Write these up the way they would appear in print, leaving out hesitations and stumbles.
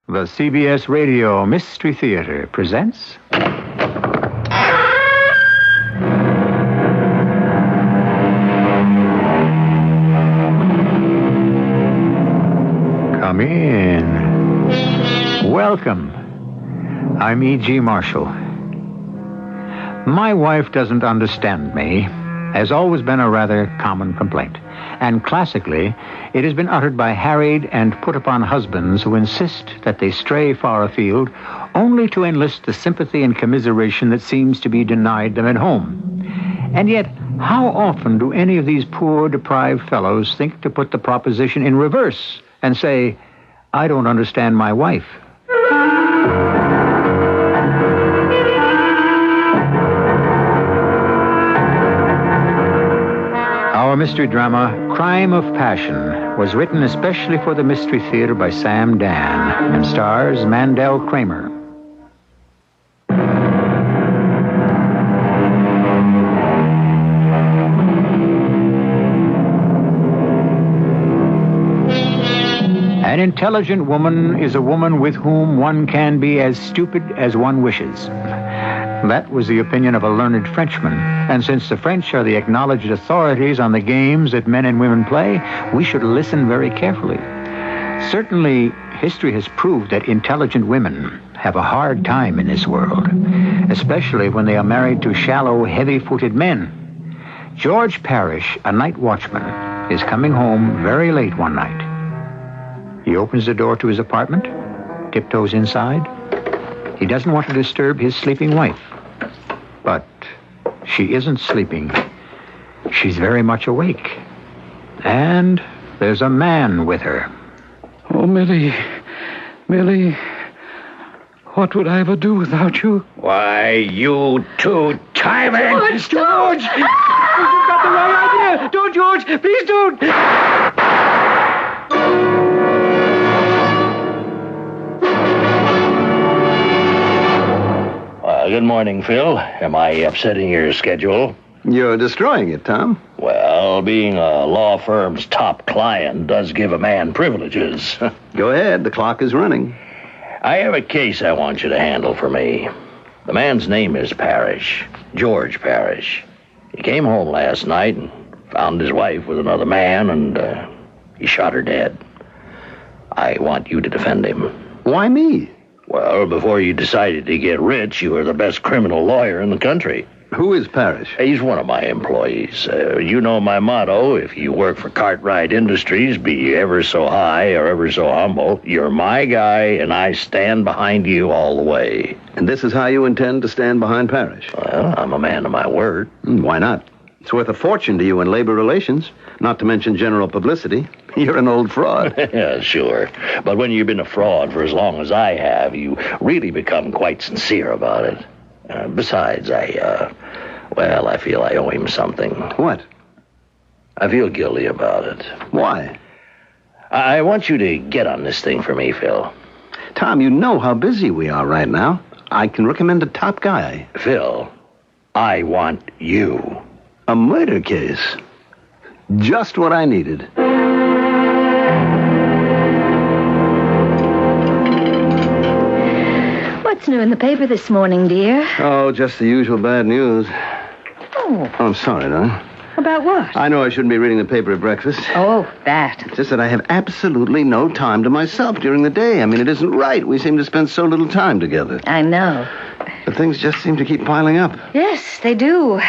The CBS Radio Mystery Theater presents... Come in. Welcome. I'm E.G. Marshall. My wife doesn't understand me has always been a rather common complaint. And classically, it has been uttered by harried and put-upon husbands who insist that they stray far afield only to enlist the sympathy and commiseration that seems to be denied them at home. And yet, how often do any of these poor, deprived fellows think to put the proposition in reverse and say, I don't understand my wife? Our mystery drama, Crime of Passion, was written especially for the Mystery Theater by Sam Dan and stars Mandel Kramer. An intelligent woman is a woman with whom one can be as stupid as one wishes. That was the opinion of a learned Frenchman. And since the French are the acknowledged authorities on the games that men and women play, we should listen very carefully. Certainly, history has proved that intelligent women have a hard time in this world, especially when they are married to shallow, heavy-footed men. George Parrish, a night watchman, is coming home very late one night. He opens the door to his apartment, tiptoes inside. He doesn't want to disturb his sleeping wife. But she isn't sleeping. She's very much awake. And there's a man with her. Oh, Millie. Millie. What would I ever do without you? Why, you two-timing... George! You've got the right idea! Don't, George! Please don't! Good morning, Phil. Am I upsetting your schedule? You're destroying it, Tom. Well, being a law firm's top client does give a man privileges. Go ahead. The clock is running. I have a case I want you to handle for me. The man's name is Parrish, George Parrish. He came home last night and found his wife with another man, and he shot her dead. I want you to defend him. Why me? Well, before you decided to get rich, you were the best criminal lawyer in the country. Who is Parrish? He's one of my employees. You know my motto, if you work for Cartwright Industries, be ever so high or ever so humble, you're my guy, and I stand behind you all the way. And this is how you intend to stand behind Parrish? Well, I'm a man of my word. Why not? It's worth a fortune to you in labor relations, not to mention general publicity. You're an old fraud. Yeah, sure. But when you've been a fraud for as long as I have, you really become quite sincere about it. Besides, I feel I owe him something. What? I feel guilty about it. Why? I want you to get on this thing for me, Phil. Tom, you know how busy we are right now. I can recommend a top guy. Phil, I want you. A murder case. Just what I needed. What's new in the paper this morning, dear? Oh, just the usual bad news. Oh. I'm sorry, darling. About what? I know I shouldn't be reading the paper at breakfast. Oh, that. It's just that I have absolutely no time to myself during the day. I mean, it isn't right. We seem to spend so little time together. I know. But things just seem to keep piling up. Yes, they do.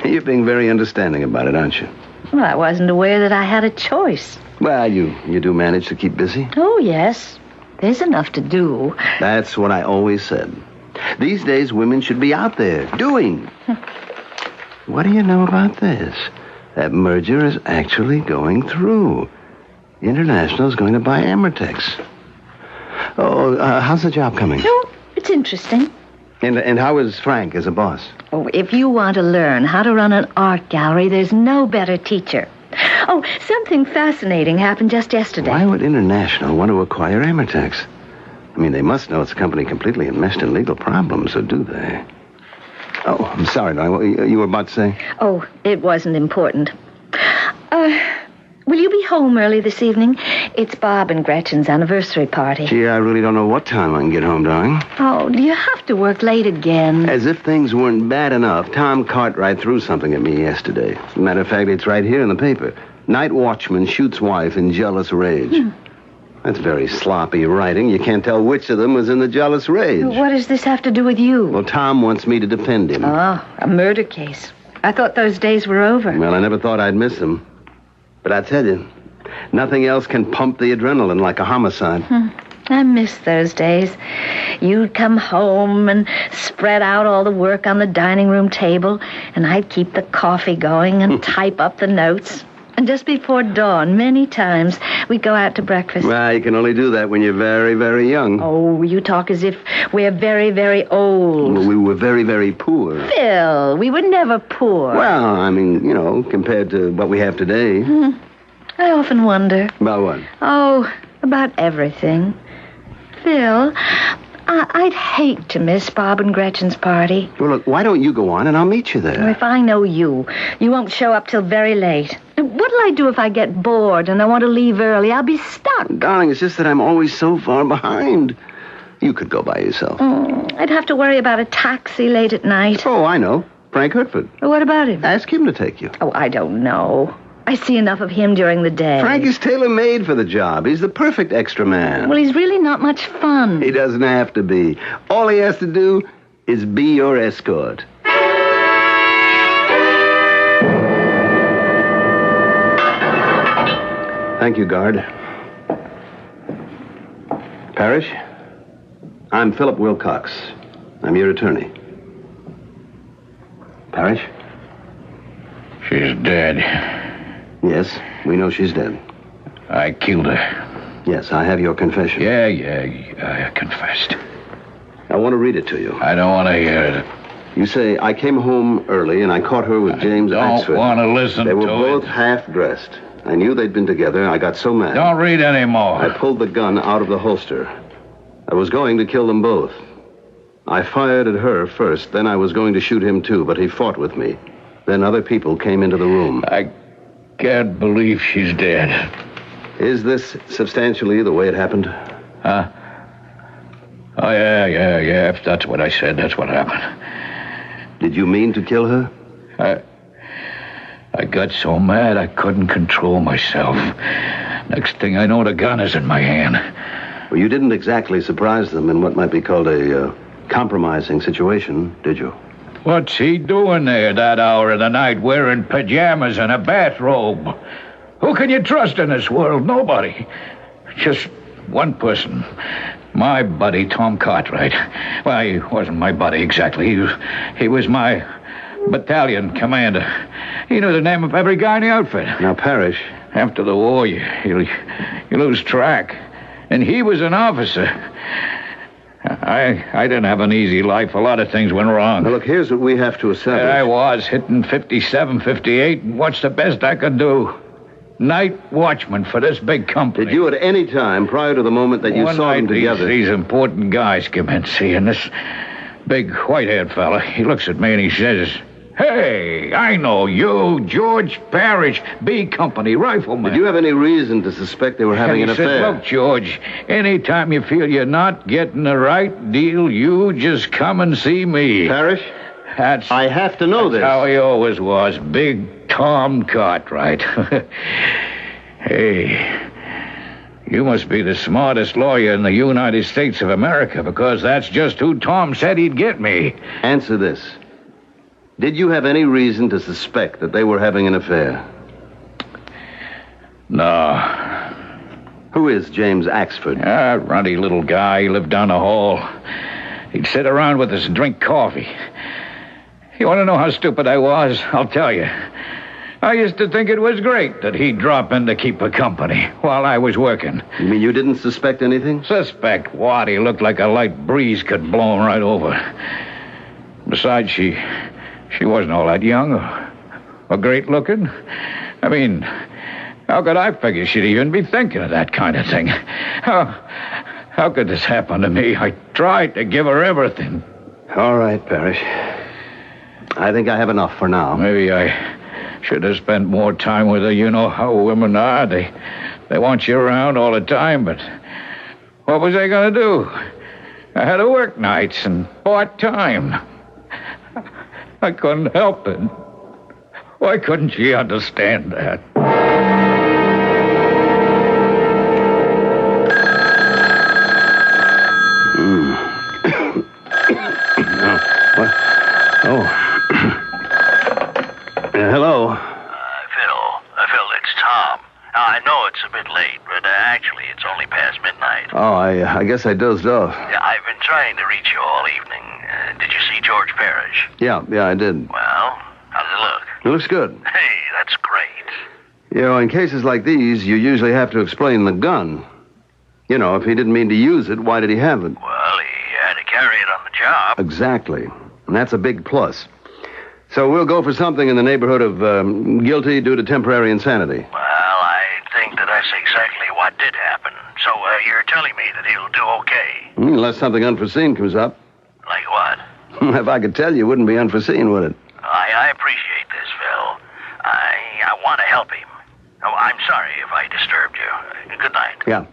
You're being very understanding about it, aren't you? Well, I wasn't aware that I had a choice. Well, you do manage to keep busy. Oh, yes. There's enough to do. That's what I always said. These days, women should be out there, doing. What do you know about this? That merger is actually going through. International's going to buy Amertex. Oh, how's the job coming? Oh, it's interesting. And how is Frank as a boss? Oh, if you want to learn how to run an art gallery, there's no better teacher. Oh, something fascinating happened just yesterday. Why would International want to acquire Amertex? I mean, they must know it's a company completely enmeshed in legal problems, or do they? Oh, I'm sorry, darling. What you were about to say? Oh, it wasn't important. Will you be home early this evening? It's Bob and Gretchen's anniversary party. Gee, I really don't know what time I can get home, darling. Oh, do you have to work late again? As if things weren't bad enough, Tom Cartwright threw something at me yesterday. As a matter of fact, it's right here in the paper. Night watchman shoots wife in jealous rage. That's very sloppy writing. You can't tell which of them was in the jealous rage. What does this have to do with you? Well, Tom wants me to defend him. Oh, a murder case. I thought those days were over. Well, I never thought I'd miss them. But I tell you, nothing else can pump the adrenaline like a homicide. I miss those days. You'd come home and spread out all the work on the dining room table, and I'd keep the coffee going and type up the notes. And just before dawn, many times, we'd go out to breakfast. Well, you can only do that when you're very, very young. Oh, you talk as if we're very, very old. Well, we were very, very poor. Phil, we were never poor. Well, I mean, compared to what we have today. I often wonder. About what? Oh, about everything. Phil, I'd hate to miss Bob and Gretchen's party. Well, look, why don't you go on and I'll meet you there? If I know you won't show up till very late. What'll I do if I get bored and I want to leave early? I'll be stuck. Darling, it's just that I'm always so far behind. You could go by yourself. I'd have to worry about a taxi late at night. Oh, I know. Frank Hertford. What about him? Ask him to take you. Oh, I don't know. I see enough of him during the day. Frank is tailor-made for the job. He's the perfect extra man. Well, he's really not much fun. He doesn't have to be. All he has to do is be your escort. Thank you, guard. Parrish? I'm Philip Wilcox. I'm your attorney. Parrish? She's dead. Yes, we know she's dead. I killed her. Yes, I have your confession. Yeah, I confessed. I want to read it to you. I don't want to hear it. You say, I came home early and I caught her with James Axford. I don't want to listen to it. They were both half-dressed. I knew they'd been together. I got so mad. Don't read anymore. I pulled the gun out of the holster. I was going to kill them both. I fired at her first, then I was going to shoot him too, but he fought with me. Then other people came into the room. I can't believe she's dead. Is this substantially the way it happened? Huh? Oh, yeah. If that's what I said, that's what happened. Did you mean to kill her? I got so mad I couldn't control myself. Next thing I know, the gun is in my hand. Well, you didn't exactly surprise them in what might be called a compromising situation, did you? What's he doing there that hour of the night wearing pajamas and a bathrobe? Who can you trust in this world? Nobody. Just one person. My buddy, Tom Cartwright. Well, he wasn't my buddy exactly. He was my battalion commander. He knew the name of every guy in the outfit. Now, Parrish. After the war, you lose track. And he was an officer. I didn't have an easy life. A lot of things went wrong. Now, look, here's what we have to establish. I was hitting 57, 58, and what's the best I could do? Night watchman for this big company. Did you at any time, prior to the moment that you saw them together... These important guys come in, see, and this big white-haired fella, he looks at me and he says, "Hey, I know you, George Parrish, B Company rifleman." Did you have any reason to suspect they were having an He said, affair? "Look, George, anytime you feel you're not getting the right deal, you just come and see me." Parrish? I have to know this. How he always was, Big Tom Cartwright. Hey, you must be the smartest lawyer in the United States of America, because that's just who Tom said he'd get me. Answer this. Did you have any reason to suspect that they were having an affair? No. Who is James Axford? A ruddy little guy. He lived down the hall. He'd sit around with us and drink coffee. You want to know how stupid I was? I'll tell you. I used to think it was great that he'd drop in to keep her company while I was working. You mean you didn't suspect anything? Suspect what? He looked like a light breeze could blow him right over. Besides, she wasn't all that young or great looking. I mean, how could I figure she'd even be thinking of that kind of thing? How could this happen to me? I tried to give her everything. All right, Parrish. I think I have enough for now. Maybe Should have spent more time with her. You know how women are. They want you around all the time, but what was I going to do? I had to work nights and part-time. I couldn't help it. Why couldn't she understand that? Hello. Phil, it's Tom. Now, I know it's a bit late, but actually it's only past midnight. Oh, I guess I dozed off. Yeah, I've been trying to reach you all evening. Did you see George Parrish? Yeah, I did. Well, how does it look? It looks good. Hey, that's great. You know, in cases like these, you usually have to explain the gun. You know, if he didn't mean to use it, why did he have it? Well, he had to carry it on the job. Exactly. And that's a big plus. So we'll go for something in the neighborhood of guilty due to temporary insanity. Well, I think that's exactly what did happen. So you're telling me that he'll do okay? Unless something unforeseen comes up. Like what? If I could tell you, it wouldn't be unforeseen, would it? I appreciate this, Phil. I want to help him. Oh, I'm sorry if I disturbed you. Good night. Yeah.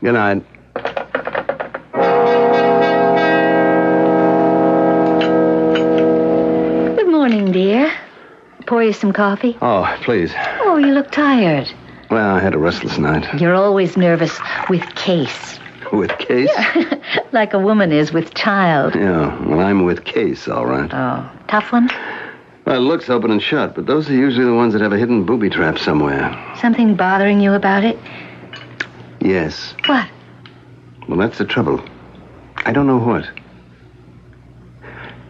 Good night. Good morning, dear. Pour you some coffee? Oh, please. Oh, you look tired. Well, I had a restless night. You're always nervous with Case. With Case? Like a woman is with child. Yeah, well, I'm with Case, all right. Oh, tough one? Well, it looks open and shut, but those are usually the ones that have a hidden booby trap somewhere. Something bothering you about it? Yes. What? Well, that's the trouble. I don't know what.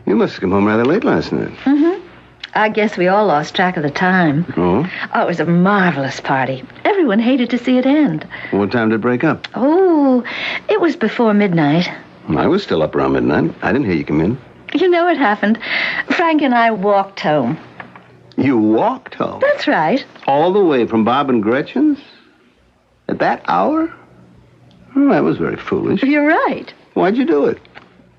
You must have come home rather late last night. Mm-hmm. I guess we all lost track of the time. Oh? Oh, it was a marvelous party. Everyone hated to see it end. What time did it break up? Oh, it was before midnight. I was still up around midnight. I didn't hear you come in. You know what happened? Frank and I walked home. You walked home? That's right. All the way from Bob and Gretchen's? At that hour? Oh, that was very foolish. You're right. Why'd you do it?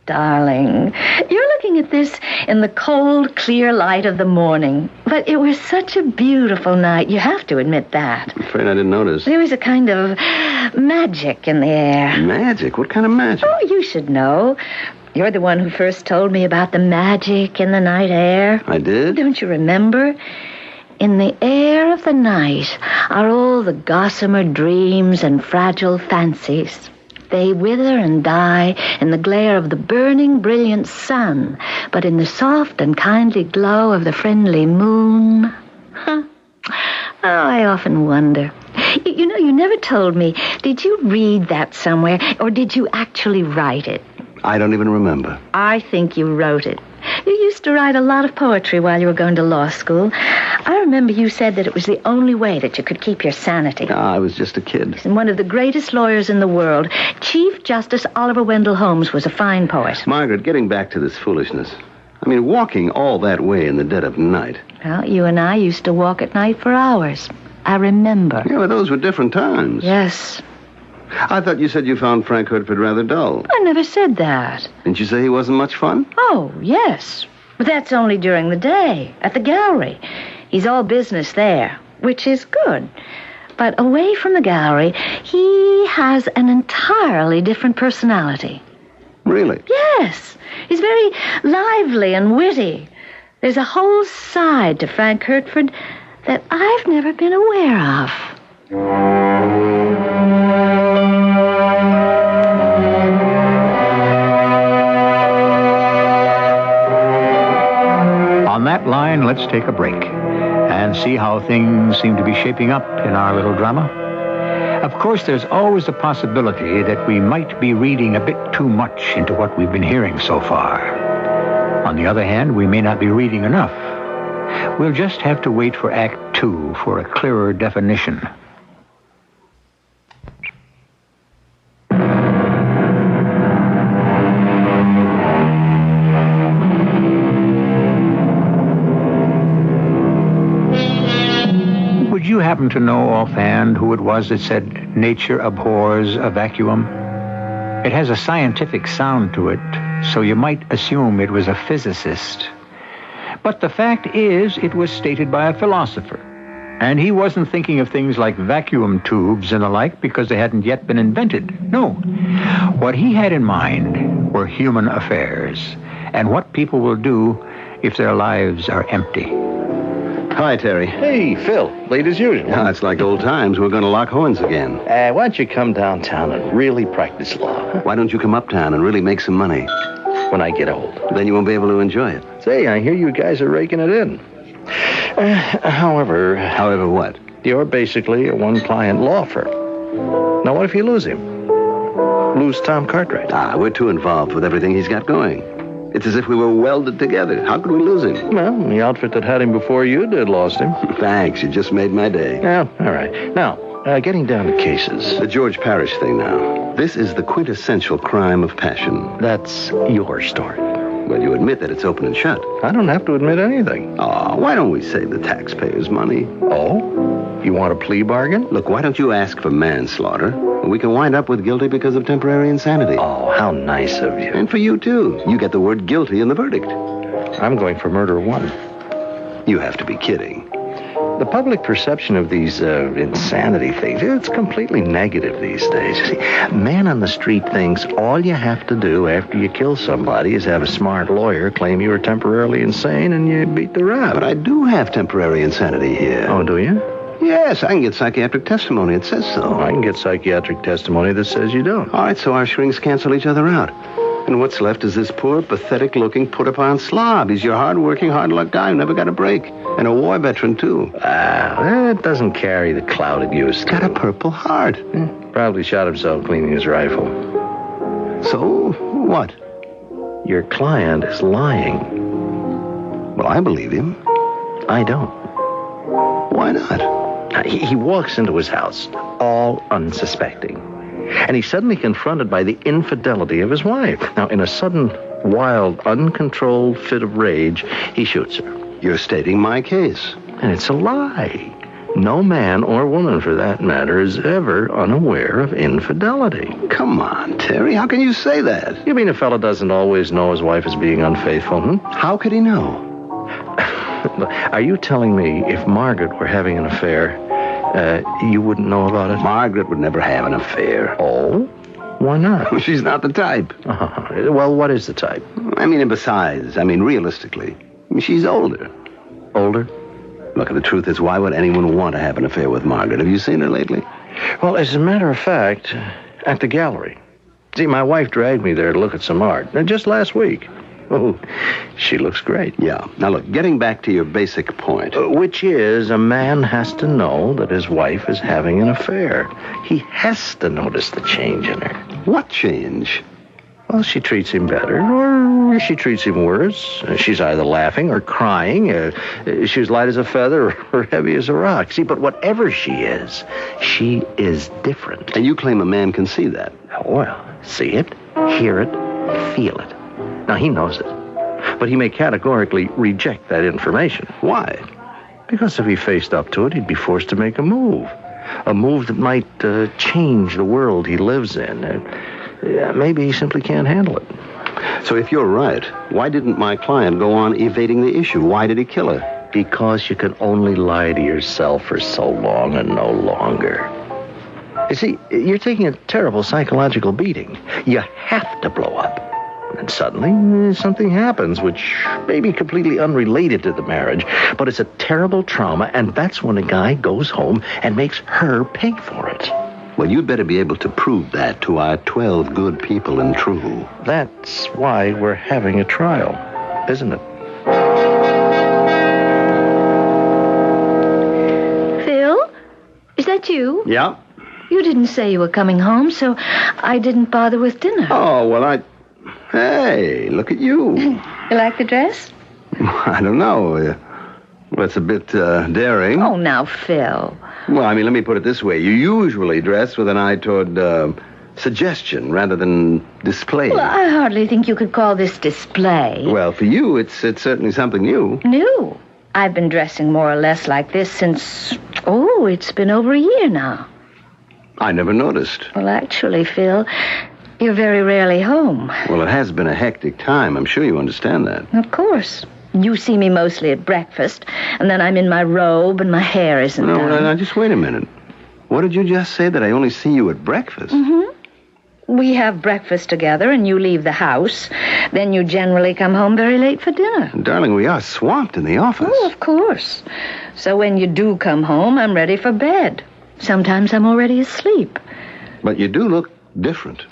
Darling, you're looking at this in the cold, clear light of the morning. But it was such a beautiful night. You have to admit that. I'm afraid I didn't notice. There was a kind of magic in the air. Magic? What kind of magic? Oh, you should know. You're the one who first told me about the magic in the night air. I did? Don't you remember? In the air of the night are all the gossamer dreams and fragile fancies. They wither and die in the glare of the burning, brilliant sun, but in the soft and kindly glow of the friendly moon. Huh. Oh, I often wonder. You know, you never told me. Did you read that somewhere, or did you actually write it? I don't even remember. I think you wrote it. You used to write a lot of poetry while you were going to law school. I remember you said that it was the only way that you could keep your sanity. I was just a kid. And one of the greatest lawyers in the world, Chief Justice Oliver Wendell Holmes, was a fine poet. Margaret, getting back to this foolishness. I mean, walking all that way in the dead of night. Well, you and I used to walk at night for hours. I remember. Yeah, but those were different times. Yes. I thought you said you found Frank Hertford rather dull. I never said that. Didn't you say he wasn't much fun? Oh, yes. But that's only during the day, at the gallery. He's all business there, which is good. But away from the gallery, he has an entirely different personality. Really? Yes. He's very lively and witty. There's a whole side to Frank Hertford that I've never been aware of. On that line, let's take a break and see how things seem to be shaping up in our little drama. Of course, there's always a possibility that we might be reading a bit too much into what we've been hearing so far. On the other hand, we may not be reading enough. We'll just have to wait for Act 2 for a clearer definition. Would you happen to know offhand who it was that said, "Nature abhors a vacuum"? It has a scientific sound to it, so you might assume it was a physicist. But the fact is, it was stated by a philosopher. And he wasn't thinking of things like vacuum tubes and the like because they hadn't yet been invented. No. What he had in mind were human affairs and what people will do if their lives are empty. Hi, Terry. Hey, Phil. Late as usual. Ah, it's like old times. We're going to lock horns again. Why don't you come downtown and really practice law? Why don't you come uptown and really make some money? When I get old. Then you won't be able to enjoy it. Say, I hear you guys are raking it in. However... However what? You're basically a one-client law firm. Now, what if you lose him? Lose Tom Cartwright? We're too involved with everything he's got going. It's as if we were welded together. How could we lose him? Well, the outfit that had him before you did lost him. Thanks. You just made my day. Yeah, all right. Now, getting down to cases. The George Parrish thing now. This is the quintessential crime of passion. That's your story. Well, you admit that it's open and shut. I don't have to admit anything. Oh, why don't we save the taxpayers' money? Oh? You want a plea bargain? Look, why don't you ask for manslaughter? We can wind up with guilty because of temporary insanity. Oh, how nice of you. And for you, too. You get the word guilty in the verdict. I'm going for murder 1. You have to be kidding. The public perception of these insanity things, it's completely negative these days. You see, man on the street thinks all you have to do after you kill somebody is have a smart lawyer claim you were temporarily insane and you beat the rap. But I do have temporary insanity here. Oh, do you? Yes, I can get psychiatric testimony. It says so. I can get psychiatric testimony that says you don't. All right, so our shrinks cancel each other out. And what's left is this poor, pathetic-looking, put-upon slob. He's your hard-working, hard-luck guy who never got a break. And a war veteran, too. It doesn't carry the clout it used to. Got a Purple Heart. Probably shot himself cleaning his rifle. So, what? Your client is lying. Well, I believe him. I don't. Why not? He walks into his house, all unsuspecting. And he's suddenly confronted by the infidelity of his wife. Now, in a sudden, wild, uncontrolled fit of rage, he shoots her. You're stating my case. And it's a lie. No man or woman, for that matter, is ever unaware of infidelity. Come on, Terry. How can you say that? You mean a fella doesn't always know his wife is being unfaithful, How could he know? Are you telling me if Margaret were having an affair, you wouldn't know about it? Margaret would never have an affair. Oh? Why not? She's not the type. Well, what is the type? And besides, realistically, she's older. Older? Look, the truth is, why would anyone want to have an affair with Margaret? Have you seen her lately? Well, as a matter of fact, at the gallery. See, my wife dragged me there to look at some art, just last week. Oh, she looks great. Yeah. Now, look, getting back to your basic point. Which is, a man has to know that his wife is having an affair. He has to notice the change in her. What change? Well, she treats him better, or she treats him worse. She's either laughing or crying. She's light as a feather or heavy as a rock. See, but whatever she is different. And you claim a man can see that? Oh, well, see it, hear it, feel it. Now, he knows it, but he may categorically reject that information. Why? Because if he faced up to it, he'd be forced to make a move that might change the world he lives in. Maybe he simply can't handle it. So if you're right, why didn't my client go on evading the issue? Why did he kill her? Because you can only lie to yourself for so long and no longer. You see, you're taking a terrible psychological beating. You have to blow up. And suddenly, something happens, which may be completely unrelated to the marriage, but it's a terrible trauma, and that's when a guy goes home and makes her pay for it. Well, you'd better be able to prove that to our 12 good people and true. That's why we're having a trial, isn't it? Phil? Is that you? Yeah? You didn't say you were coming home, so I didn't bother with dinner. Oh, well, Hey, look at you. You like the dress? I don't know. Well, it's a bit daring. Oh, now, Phil. Well, let me put it this way. You usually dress with an eye toward suggestion rather than display. Well, I hardly think you could call this display. Well, for you, it's certainly something new. New? I've been dressing more or less like this since, it's been over a year now. I never noticed. Well, actually, Phil, you're very rarely home. Well, it has been a hectic time. I'm sure you understand that. Of course. You see me mostly at breakfast, and then I'm in my robe and my hair isn't done. No, just wait a minute. What did you just say, that I only see you at breakfast? Mm-hmm. We have breakfast together, and you leave the house. Then you generally come home very late for dinner. Darling, we are swamped in the office. Oh, of course. So when you do come home, I'm ready for bed. Sometimes I'm already asleep. But you do look different.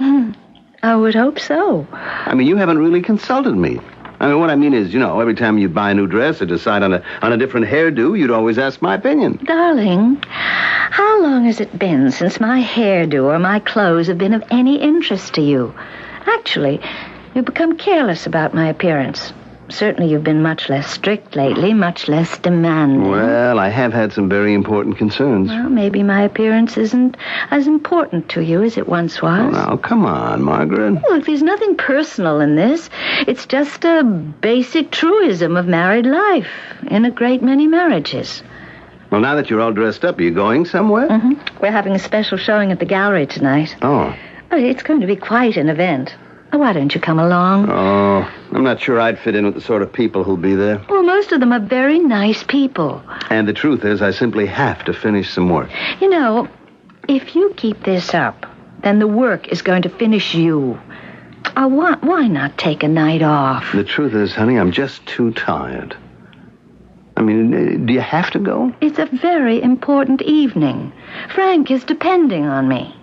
I would hope so. I mean, you haven't really consulted me. I mean, what I mean is, every time you buy a new dress or decide on a different hairdo, you'd always ask my opinion. Darling, how long has it been since my hairdo or my clothes have been of any interest to you? Actually, you've become careless about my appearance. Certainly you've been much less strict lately, much less demanding. Well, I have had some very important concerns. Well, maybe my appearance isn't as important to you as it once was. Oh, now, come on, Margaret. Look, there's nothing personal in this. It's just a basic truism of married life in a great many marriages. Well, now that you're all dressed up, are you going somewhere? Mm-hmm. We're having a special showing at the gallery tonight. Oh. It's going to be quite an event. Why don't you come along? Oh, I'm not sure I'd fit in with the sort of people who'll be there. Well, most of them are very nice people. And the truth is, I simply have to finish some work. If you keep this up, then the work is going to finish you. Why not take a night off? The truth is, honey, I'm just too tired. I mean, do you have to go? It's a very important evening. Frank is depending on me.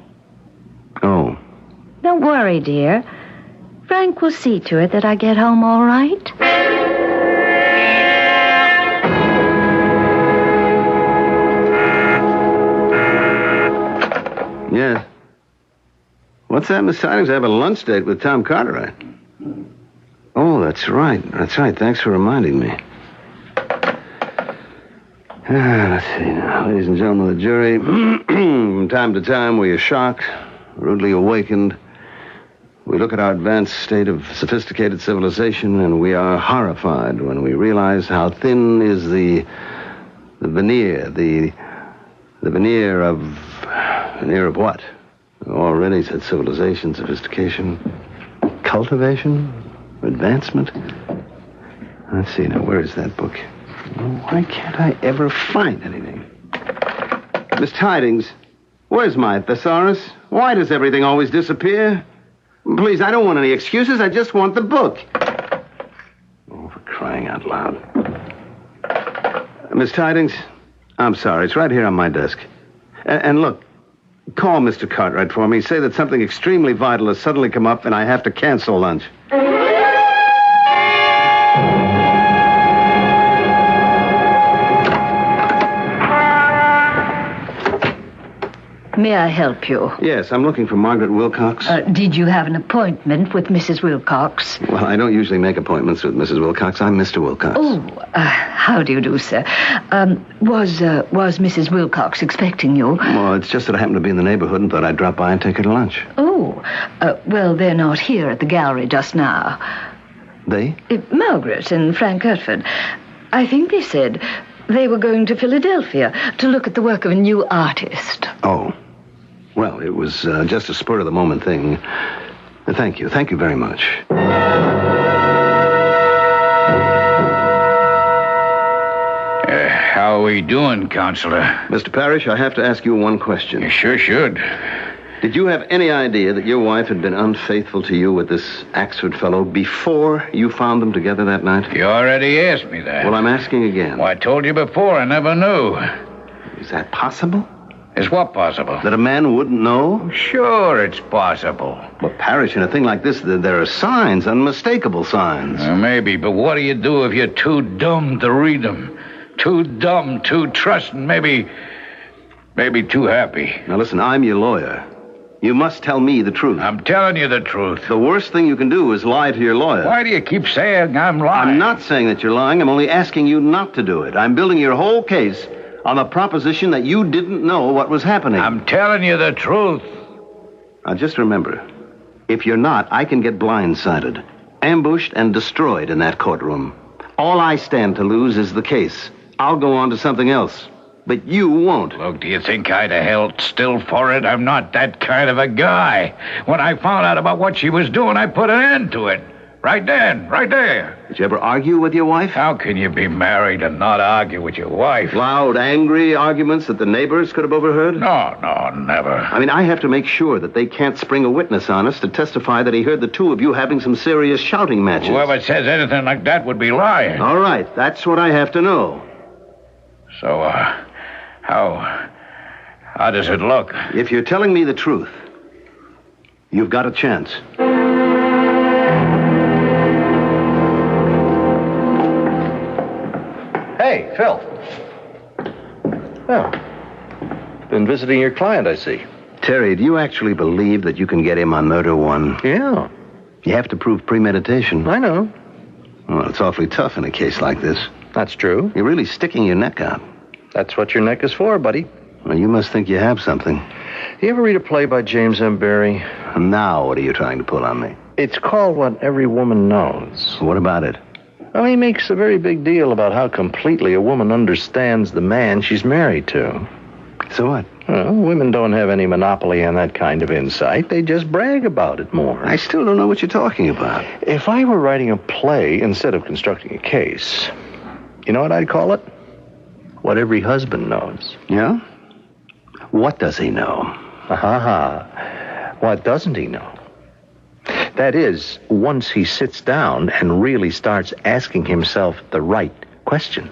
Oh. Don't worry, dear. Frank will see to it that I get home all right. Yes. What's that, Miss Tidings? I have a lunch date with Tom Cartwright. Oh, that's right. Thanks for reminding me. Let's see now. Ladies and gentlemen of the jury, from time to time we are shocked, rudely awakened. We look at our advanced state of sophisticated civilization, and we are horrified when we realize how thin is the veneer, the veneer of what? Already said civilization, sophistication, cultivation, advancement. Let's see now, where is that book? Why can't I ever find anything? Miss Tidings, where's my thesaurus? Why does everything always disappear? Please, I don't want any excuses. I just want the book. Oh, for crying out loud. Miss Tidings, I'm sorry. It's right here on my desk. And look, call Mr. Cartwright for me. Say that something extremely vital has suddenly come up and I have to cancel lunch. May I help you? Yes, I'm looking for Margaret Wilcox. Did you have an appointment with Mrs. Wilcox? Well, I don't usually make appointments with Mrs. Wilcox. I'm Mr. Wilcox. Oh, how do you do, sir? Was Mrs. Wilcox expecting you? Well, it's just that I happened to be in the neighborhood and thought I'd drop by and take her to lunch. Oh, well, they're not here at the gallery just now. They? Margaret and Frank Hertford. I think they said they were going to Philadelphia to look at the work of a new artist. Oh. Well, it was just a spur-of-the-moment thing. Thank you. Thank you very much. How are we doing, Counselor? Mr. Parrish, I have to ask you one question. You sure should. Did you have any idea that your wife had been unfaithful to you with this Axford fellow before you found them together that night? You already asked me that. Well, I'm asking again. Well, I told you before. I never knew. Is that possible? Is what possible? That a man wouldn't know? Sure, it's possible. But, Parrish, in a thing like this, there are signs, unmistakable signs. Maybe, but what do you do if you're too dumb to read them? Too dumb, too trusting, maybe too happy. Now, listen, I'm your lawyer. You must tell me the truth. I'm telling you the truth. The worst thing you can do is lie to your lawyer. Why do you keep saying I'm lying? I'm not saying that you're lying. I'm only asking you not to do it. I'm building your whole case on the proposition that you didn't know what was happening. I'm telling you the truth. Now, just remember, if you're not, I can get blindsided, ambushed and destroyed in that courtroom. All I stand to lose is the case. I'll go on to something else, but you won't. Look, do you think I'd have held still for it? I'm not that kind of a guy. When I found out about what she was doing, I put an end to it. Right then, right there. Did you ever argue with your wife? How can you be married and not argue with your wife? Loud, angry arguments that the neighbors could have overheard? No, never. I mean, I have to make sure that they can't spring a witness on us to testify that he heard the two of you having some serious shouting matches. Whoever says anything like that would be lying. All right, that's what I have to know. So, how does it look? If you're telling me the truth, you've got a chance. Hey, Phil. Oh. Been visiting your client, I see. Terry, do you actually believe that you can get him on murder one? Yeah, You have to prove premeditation. I know. Well, it's awfully tough in a case like this. That's true. You're really sticking your neck out. That's what your neck is for, buddy. Well, you must think you have something. You ever read a play by James M. Barrie? Now, what are you trying to pull on me? It's called What Every Woman Knows. What about it? Well, he makes a very big deal about how completely a woman understands the man she's married to. So what? Well, women don't have any monopoly on that kind of insight. They just brag about it more. I still don't know what you're talking about. If I were writing a play instead of constructing a case, you know what I'd call it? What Every Husband Knows. Yeah? What does he know? What doesn't he know? That is, once he sits down and really starts asking himself the right questions.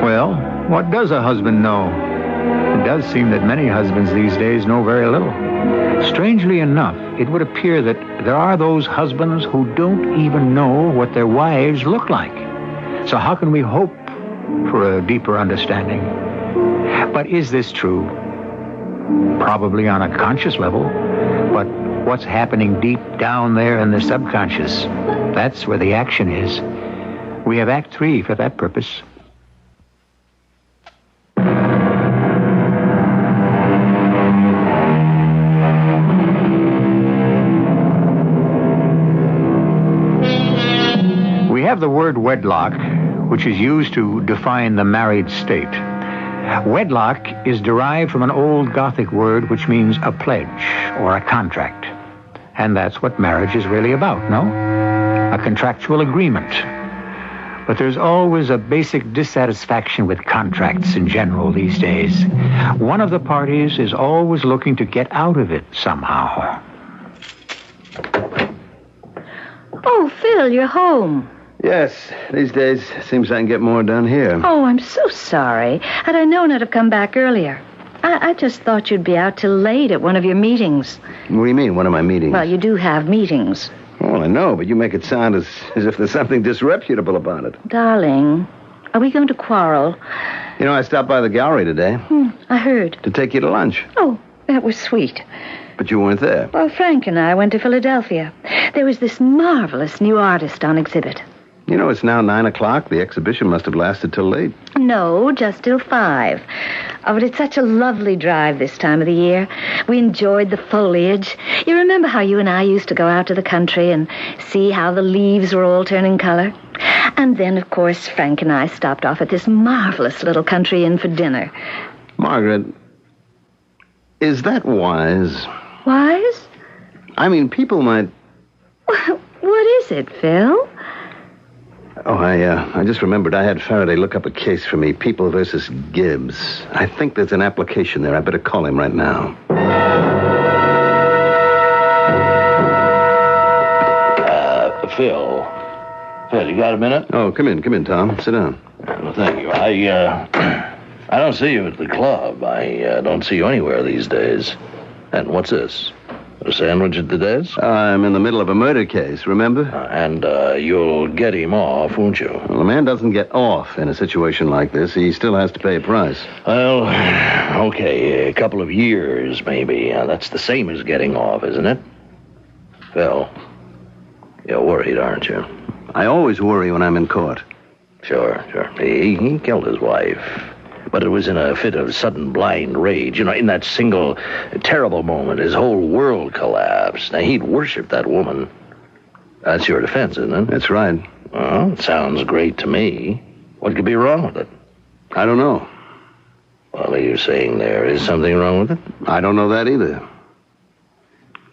Well, what does a husband know? It does seem that many husbands these days know very little. Strangely enough, it would appear that there are those husbands who don't even know what their wives look like. So how can we hope for a deeper understanding? But is this true? Probably on a conscious level. But what's happening deep down there in the subconscious? That's where the action is. We have Act 3 for that purpose. We have the word wedlock, which is used to define the married state. Wedlock is derived from an old Gothic word which means a pledge or a contract. And that's what marriage is really about, no? A contractual agreement. But there's always a basic dissatisfaction with contracts in general these days. One of the parties is always looking to get out of it somehow. Oh, Phil, you're home. Yes, these days seems I can get more done here. Oh, I'm so sorry. Had I known I'd have come back earlier. I just thought you'd be out till late at one of your meetings. What do you mean, one of my meetings? Well, you do have meetings. Well, I know, but you make it sound as if there's something disreputable about it. Darling, are we going to quarrel? You know, I stopped by the gallery today I heard. to take you to lunch, Oh, that was sweet. but you weren't there. Well, Frank and I went to Philadelphia. There was this marvelous new artist on exhibit. You know, it's now 9 o'clock. The exhibition must have lasted till late. No, just till 5. Oh, but it's such a lovely drive this time of the year. We enjoyed the foliage. You remember how you and I used to go out to the country and see how the leaves were all turning color? And then, of course, Frank and I stopped off at this marvelous little country inn for dinner. Margaret, is that wise? Wise? I mean, people might... What is it, Phil? Oh, I just remembered I had Faraday look up a case for me, People versus Gibbs. I think there's an application there. I better call him right now. Phil, you got a minute? Oh, come in, Tom. Sit down. Well, thank you. I don't see you at the club. I don't see you anywhere these days. And what's this? A sandwich at the desk? I'm in the middle of a murder case, remember? And you'll get him off, won't you? Well, a man doesn't get off in a situation like this. He still has to pay a price. Well, okay, a couple of years, maybe. That's the same as getting off, isn't it? Phil, you're worried, aren't you? I always worry when I'm in court. Sure. He killed his wife. But it was in a fit of sudden blind rage. You know, in that single terrible moment, his whole world collapsed. Now, he'd worshipped that woman. That's your defense, isn't it? That's right. Well, it sounds great to me. What could be wrong with it? I don't know. Well, are you saying there is something wrong with it? I don't know that either.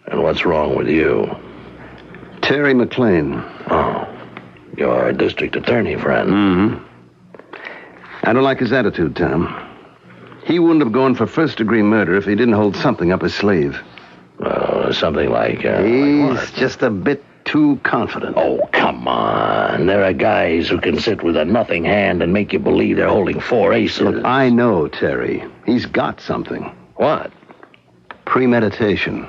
And what's wrong with you? Terry McLean. Oh, you're a district attorney friend. Mm-hmm. I don't like his attitude, Tom. He wouldn't have gone for first-degree murder if he didn't hold something up his sleeve. Well, something like... He's just a bit too confident. Oh, come on. There are guys who can sit with a nothing hand and make you believe they're holding 4 aces. Look, I know, Terry. He's got something. What? Premeditation.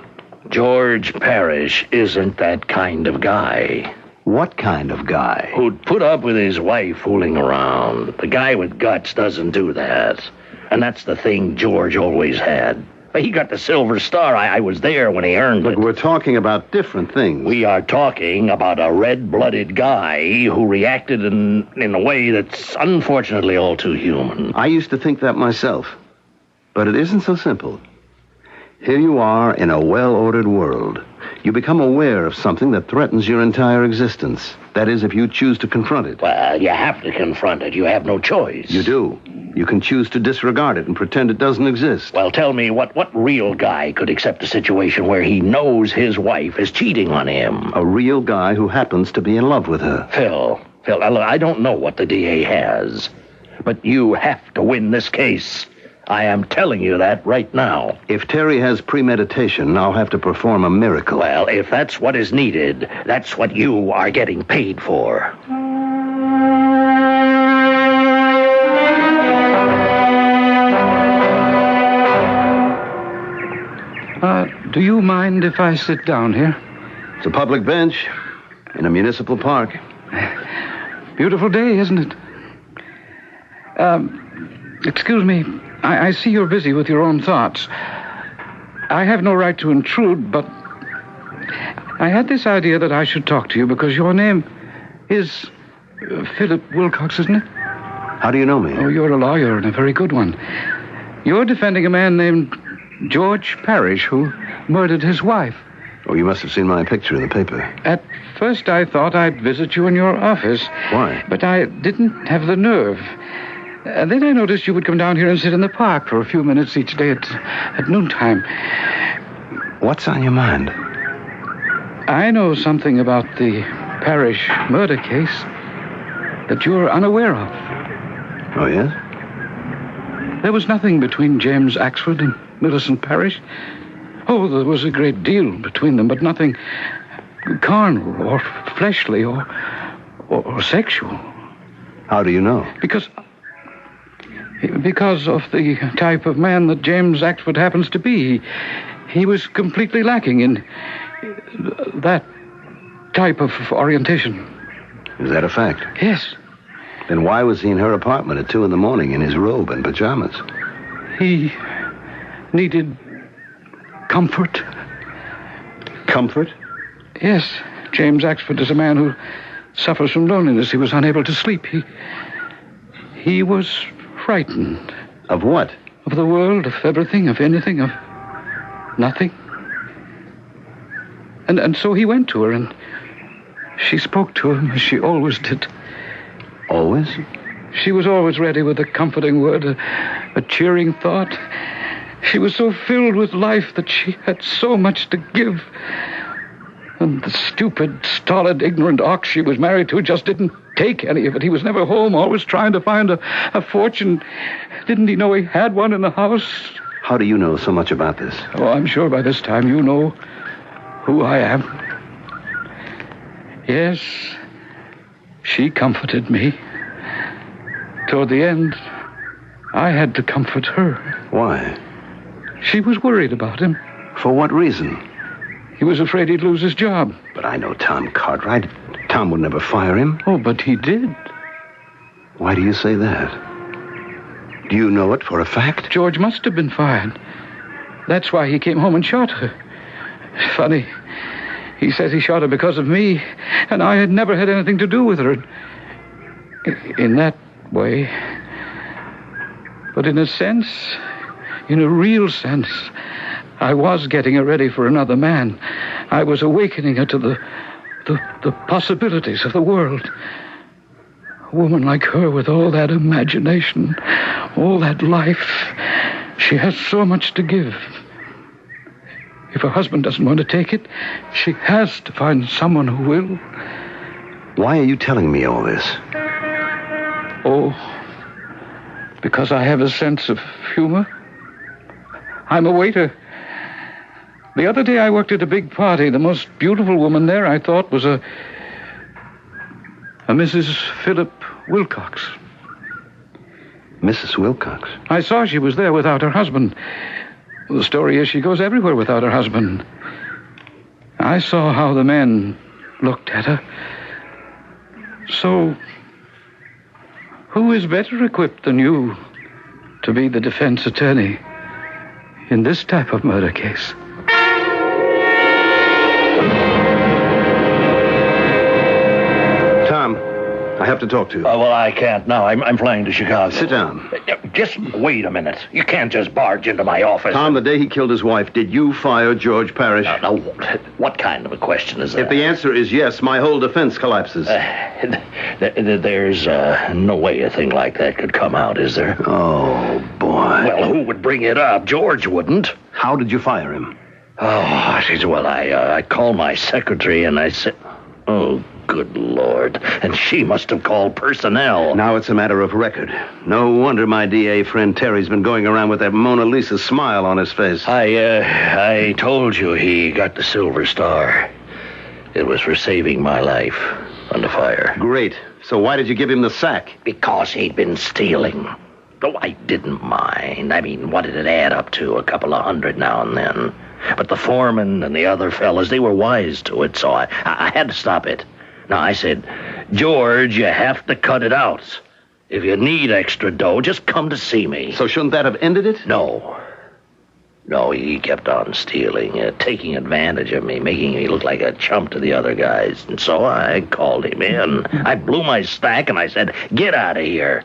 George Parrish isn't that kind of guy. What kind of guy? Who'd put up with his wife fooling around. The guy with guts doesn't do that. And that's the thing George always had. He got the Silver Star. I was there when he earned it. Look, we're talking about different things. We are talking about a red-blooded guy who reacted in a way that's unfortunately all too human. I used to think that myself. But it isn't so simple. Here you are in a well-ordered world. You become aware of something that threatens your entire existence. That is, if you choose to confront it. Well, you have to confront it. You have no choice. You do. You can choose to disregard it and pretend it doesn't exist. Well, tell me, what real guy could accept a situation where he knows his wife is cheating on him? A real guy who happens to be in love with her. Phil, I don't know what the DA has, but you have to win this case. I am telling you that right now. If Terry has premeditation, I'll have to perform a miracle. Well, if that's what is needed, that's what you are getting paid for. Do you mind if I sit down here? It's a public bench in a municipal park. Beautiful day, isn't it? Excuse me. I see you're busy with your own thoughts. I have no right to intrude, but I had this idea that I should talk to you because your name is Philip Wilcox, isn't it? How do you know me? Oh, you're a lawyer and a very good one. You're defending a man named George Parrish who murdered his wife. Oh, you must have seen my picture in the paper. At first I thought I'd visit you in your office. Why? But I didn't have the nerve. Then I noticed you would come down here and sit in the park for a few minutes each day at noontime. What's on your mind? I know something about the Parrish murder case that you're unaware of. Oh, yes? There was nothing between James Axford and Millicent Parrish. Oh, there was a great deal between them, but nothing carnal or fleshly or sexual. How do you know? Because of the type of man that James Axford happens to be. He was completely lacking in that type of orientation. Is that a fact? Yes. Then why was he in her apartment at 2 a.m. in his robe and pajamas? He needed comfort. Comfort? Yes. James Axford is a man who suffers from loneliness. He was unable to sleep. He was frightened. Of what? Of the world, of everything, of anything, of nothing. And so he went to her, and she spoke to him as she always did. Always? She was always ready with a comforting word, a cheering thought. She was so filled with life that she had so much to give. And the stupid, stolid, ignorant ox she was married to just didn't take any of it. He was never home, always trying to find a fortune. Didn't he know he had one in the house? How do you know so much about this? Oh, I'm sure by this time you know who I am. Yes, she comforted me. Toward the end, I had to comfort her. Why? She was worried about him. For what reason? He was afraid he'd lose his job. But I know Tom Cartwright. Tom would never fire him. Oh, but he did. Why do you say that? Do you know it for a fact? George must have been fired. That's why he came home and shot her. Funny. He says he shot her because of me, and I had never had anything to do with her. In that way. But in a sense, in a real sense, I was getting her ready for another man. I was awakening her to the the possibilities of the world. A woman like her with all that imagination, all that life. She has so much to give. If her husband doesn't want to take it, she has to find someone who will. Why are you telling me all this? Oh, because I have a sense of humor. I'm a waiter. The other day I worked at a big party. The most beautiful woman there, I thought, was a Mrs. Philip Wilcox. Mrs. Wilcox? I saw she was there without her husband. The story is she goes everywhere without her husband. I saw how the men looked at her. So, who is better equipped than you to be the defense attorney in this type of murder case? Tom, I have to talk to you. Well, I can't now. I'm flying to Chicago. Sit down. Just wait a minute. You can't just barge into my office. Tom, the day he killed his wife, did you fire George Parrish? Now, what kind of a question is that? If the answer is yes, my whole defense collapses. There's no way a thing like that could come out, is there? Oh, boy. Well, who would bring it up? George wouldn't. How did you fire him? Oh, well, I called my secretary and I said... Oh, good Lord. And she must have called personnel. Now it's a matter of record. No wonder my DA friend Terry's been going around with that Mona Lisa smile on his face. I told you he got the Silver Star. It was for saving my life under fire. Great. So why did you give him the sack? Because he'd been stealing. Though I didn't mind. I mean, what did it add up to? A couple of hundred now and then. But the foreman and the other fellas, they were wise to it, so I had to stop it. Now, I said, George, you have to cut it out. If you need extra dough, just come to see me. So shouldn't that have ended it? No, he kept on stealing, taking advantage of me, making me look like a chump to the other guys. And so I called him in. I blew my stack and I said, get out of here.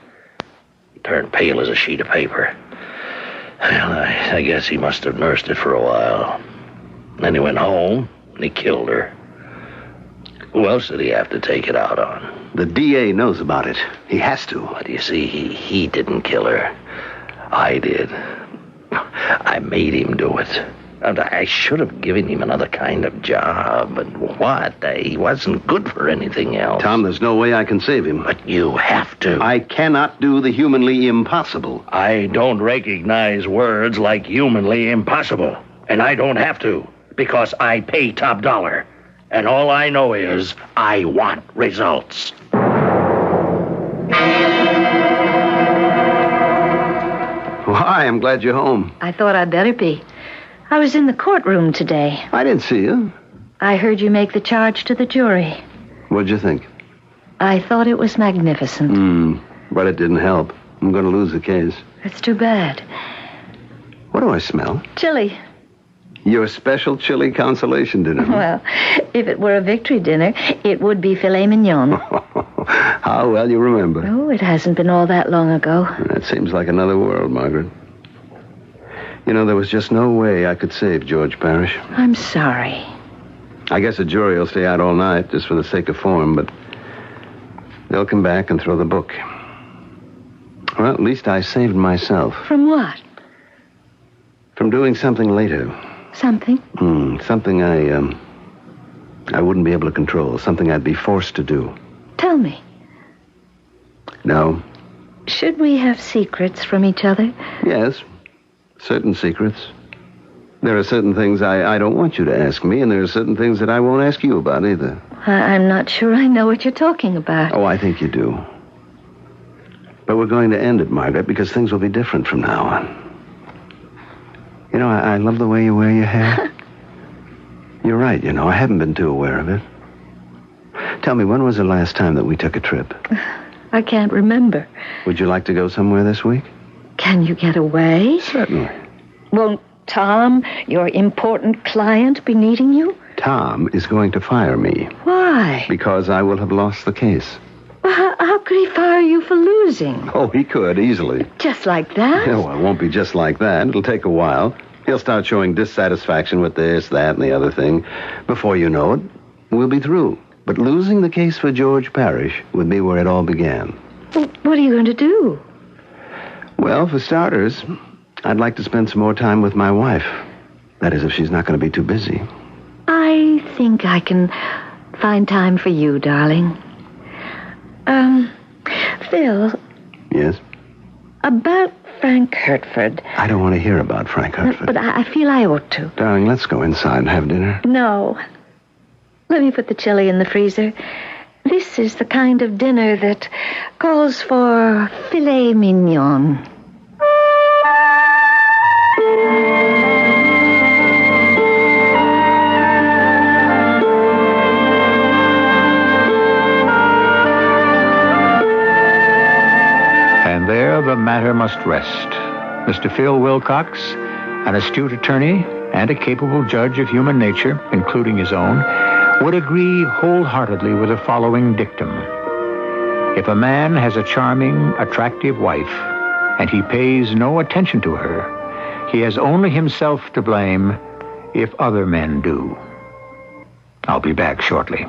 He turned pale as a sheet of paper. Well, I guess he must have nursed it for a while. Then he went home and he killed her. Who else did he have to take it out on? The DA knows about it. He has to. But you see, he didn't kill her. I did. I made him do it. And I should have given him another kind of job, but what? He wasn't good for anything else. Tom, there's no way I can save him. But you have to. I cannot do the humanly impossible. I don't recognize words like humanly impossible. And I don't have to, because I pay top dollar. And all I know is I want results. Why, I'm glad you're home. I thought I'd better be. I was in the courtroom today. I didn't see you. I heard you make the charge to the jury. What'd you think? I thought it was magnificent. But it didn't help. I'm going to lose the case. That's too bad. What do I smell? Chili. Your special chili consolation dinner. Well, if it were a victory dinner, it would be filet mignon. How well you remember. Oh, it hasn't been all that long ago. That seems like another world, Margaret. You know, there was just no way I could save George Parrish. I'm sorry. I guess the jury will stay out all night just for the sake of form, but they'll come back and throw the book. Well, at least I saved myself. From what? From doing something later. Something? Something I wouldn't be able to control. Something I'd be forced to do. Tell me. No. Should we have secrets from each other? Yes. Certain secrets. There are certain things I don't want you to ask me, and there are certain things that I won't ask you about either. I'm not sure I know what you're talking about. Oh, I think you do. But we're going to end it, Margaret, because things will be different from now on. You know, I love the way you wear your hair. You're right, you know, I haven't been too aware of it. Tell me, when was the last time that we took a trip? I can't remember. Would you like to go somewhere this week? Can you get away? Certainly. Won't Tom, your important client, be needing you? Tom is going to fire me. Why? Because I will have lost the case. Well, how could he fire you for losing? Oh, he could, easily. Just like that? No, it won't be just like that. It'll take a while. He'll start showing dissatisfaction with this, that, and the other thing. Before you know it, we'll be through. But losing the case for George Parrish would be where it all began. Well, what are you going to do? Well, for starters, I'd like to spend some more time with my wife. That is, if she's not going to be too busy. I think I can find time for you, darling. Phil. Yes? About Frank Hertford. I don't want to hear about Frank Hertford. But I feel I ought to. Darling, let's go inside and have dinner. No. Let me put the chili in the freezer. This is the kind of dinner that calls for filet mignon. And there the matter must rest. Mr. Phil Wilcox, an astute attorney and a capable judge of human nature, including his own, would agree wholeheartedly with the following dictum. If a man has a charming, attractive wife, and he pays no attention to her, he has only himself to blame if other men do. I'll be back shortly.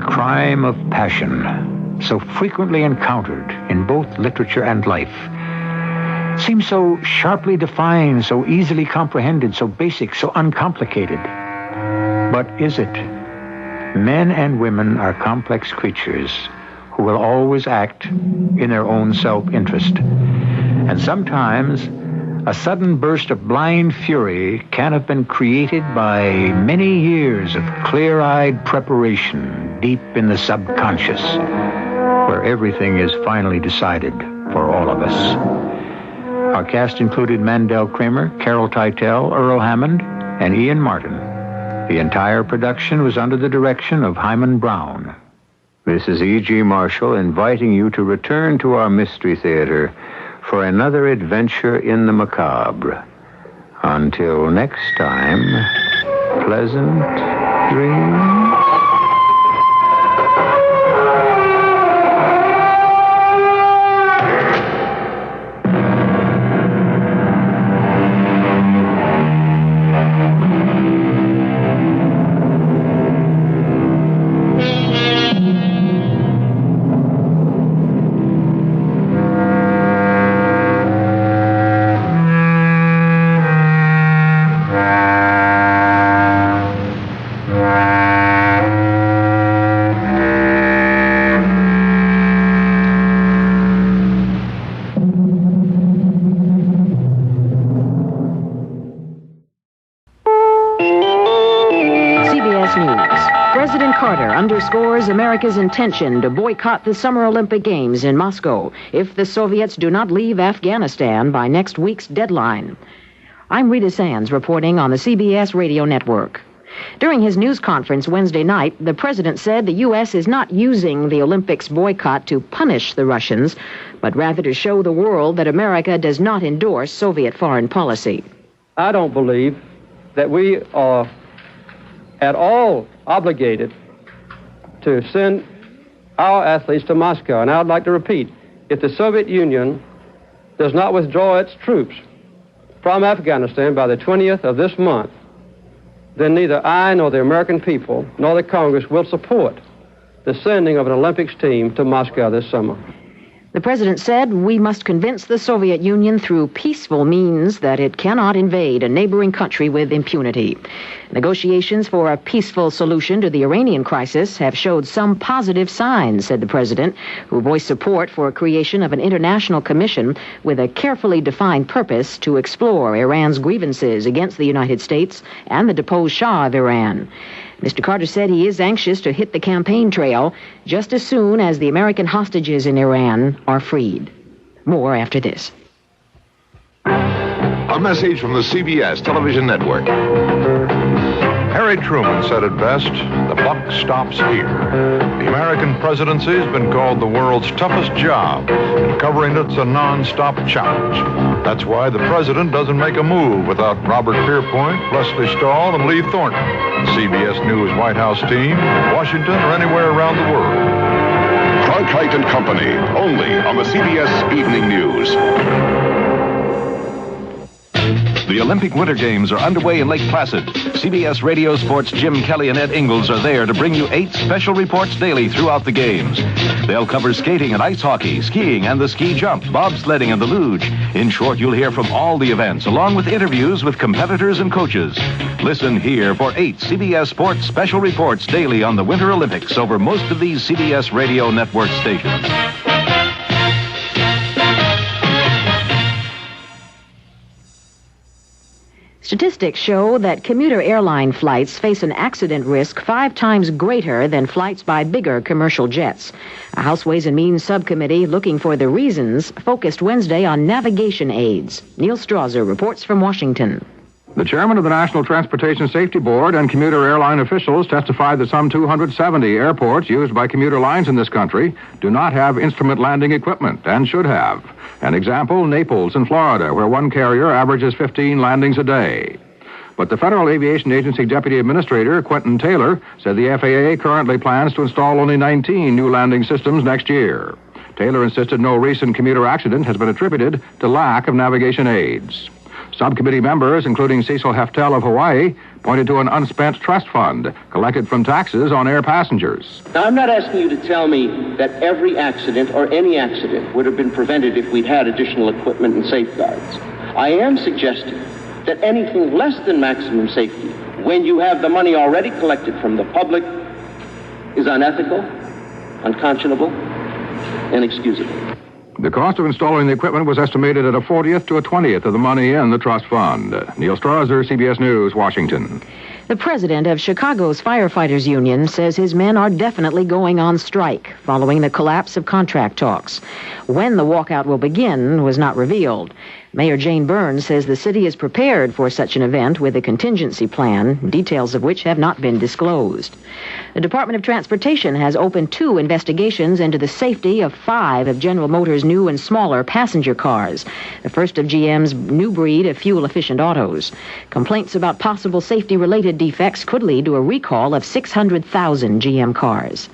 Crime of passion, so frequently encountered in both literature and life, seems so sharply defined, so easily comprehended, so basic, so uncomplicated. But is it? Men and women are complex creatures who will always act in their own self-interest. And sometimes a sudden burst of blind fury can have been created by many years of clear-eyed preparation deep in the subconscious, where everything is finally decided for all of us. Our cast included Mandel Kramer, Carol Teitel, Earl Hammond, and Ian Martin. The entire production was under the direction of Hyman Brown. This is E.G. Marshall inviting you to return to our Mystery Theater for another adventure in the macabre. Until next time, pleasant dreams. Underscores America's intention to boycott the Summer Olympic Games in Moscow if the Soviets do not leave Afghanistan by next week's deadline. I'm Rita Sands reporting on the CBS radio network. During his news conference Wednesday night, the president said the U.S. is not using the Olympics boycott to punish the Russians, but rather to show the world that America does not endorse Soviet foreign policy. I don't believe that we are at all obligated to send our athletes to Moscow. And I would like to repeat, if the Soviet Union does not withdraw its troops from Afghanistan by the 20th of this month, then neither I nor the American people nor the Congress will support the sending of an Olympics team to Moscow this summer. The president said we must convince the Soviet Union through peaceful means that it cannot invade a neighboring country with impunity. Negotiations for a peaceful solution to the Iranian crisis have showed some positive signs, said the president, who voiced support for a creation of an international commission with a carefully defined purpose to explore Iran's grievances against the United States and the deposed Shah of Iran. Mr. Carter said he is anxious to hit the campaign trail just as soon as the American hostages in Iran are freed. More after this. A message from the CBS television network. Harry Truman said it best, the buck stops here. The American presidency has been called the world's toughest job, and covering it's a non-stop challenge. That's why the president doesn't make a move without Robert Pierpoint, Leslie Stahl, and Lee Thornton, the CBS News White House team, Washington, or anywhere around the world. Cronkite and Company, only on the CBS Evening News. The Olympic Winter Games are underway in Lake Placid. CBS Radio Sports' Jim Kelly and Ed Ingalls are there to bring you 8 special reports daily throughout the games. They'll cover skating and ice hockey, skiing and the ski jump, bobsledding and the luge. In short, you'll hear from all the events, along with interviews with competitors and coaches. Listen here for 8 CBS Sports special reports daily on the Winter Olympics over most of these CBS Radio Network stations. Statistics show that commuter airline flights face an accident risk 5 times greater than flights by bigger commercial jets. A House Ways and Means subcommittee looking for the reasons focused Wednesday on navigation aids. Neil Strauser reports from Washington. The chairman of the National Transportation Safety Board and commuter airline officials testified that some 270 airports used by commuter lines in this country do not have instrument landing equipment and should have. An example, Naples in Florida, where one carrier averages 15 landings a day. But the Federal Aviation Agency Deputy Administrator, Quentin Taylor, said the FAA currently plans to install only 19 new landing systems next year. Taylor insisted no recent commuter accident has been attributed to lack of navigation aids. Subcommittee members, including Cecil Heftel of Hawaii, pointed to an unspent trust fund collected from taxes on air passengers. Now, I'm not asking you to tell me that every accident or any accident would have been prevented if we'd had additional equipment and safeguards. I am suggesting that anything less than maximum safety, when you have the money already collected from the public, is unethical, unconscionable, and inexcusable. The cost of installing the equipment was estimated at a 40th to a 20th of the money in the trust fund. Neil Strauser, CBS News, Washington. The president of Chicago's Firefighters Union says his men are definitely going on strike following the collapse of contract talks. When the walkout will begin was not revealed. Mayor Jane Burns says the city is prepared for such an event with a contingency plan, details of which have not been disclosed. The Department of Transportation has opened 2 investigations into the safety of 5 of General Motors' new and smaller passenger cars, the first of GM's new breed of fuel-efficient autos. Complaints about possible safety-related defects could lead to a recall of 600,000 GM cars.